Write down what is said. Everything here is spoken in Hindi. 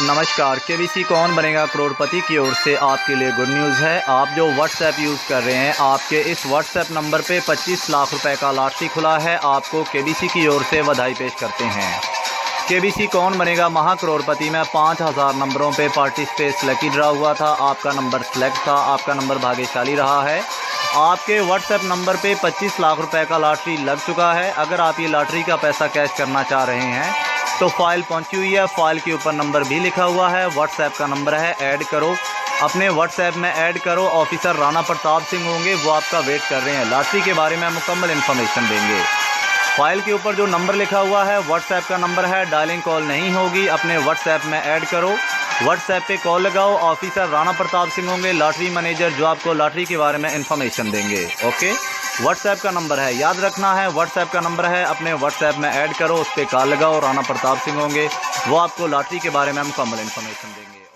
नमस्कार। केबीसी कौन बनेगा करोड़पति की ओर से आपके लिए गुड न्यूज़ है। आप जो व्हाट्सएप यूज़ कर रहे हैं, आपके इस व्हाट्सएप नंबर पे 25 लाख रुपए का लॉटरी खुला है। आपको केबीसी की ओर से बधाई पेश करते हैं। केबीसी कौन बनेगा महाकरोड़पति में 5000 नंबरों पे पार्टिसिपेट लकी ड्रा हुआ था। आपका नंबर सेलेक्ट था, आपका नंबर भाग्यशाली रहा है। आपके व्हाट्सएप नंबर पे 25 लाख रुपए का लॉटरी लग चुका है। अगर आप ये लॉटरी का पैसा कैश करना चाह रहे हैं तो फाइल पहुंची हुई है। फाइल के ऊपर नंबर भी लिखा हुआ है, व्हाट्सएप का नंबर है। ऐड करो, अपने व्हाट्सएप में ऐड करो। ऑफिसर राणा प्रताप सिंह होंगे, वो आपका वेट कर रहे हैं। लॉटरी के बारे में मुकम्मल इन्फॉर्मेशन देंगे। फाइल के ऊपर जो नंबर लिखा हुआ है व्हाट्सएप का नंबर है। डायलिंग कॉल नहीं होगी, अपने व्हाट्सएप में ऐड करो। व्हाट्सएप पे कॉल लगाओ, ऑफिसर राणा प्रताप सिंह होंगे, लॉटरी मैनेजर, जो आपको लॉटरी के बारे में इन्फॉर्मेशन देंगे। ओके, व्हाट्सएप का नंबर है, याद रखना है। व्हाट्सएप का नंबर है, अपने व्हाट्सएप में ऐड करो, उस पर कॉल लगाओ। राणा प्रताप सिंह होंगे, वो आपको लॉटरी के बारे में मुकम्मल इन्फॉर्मेशन देंगे।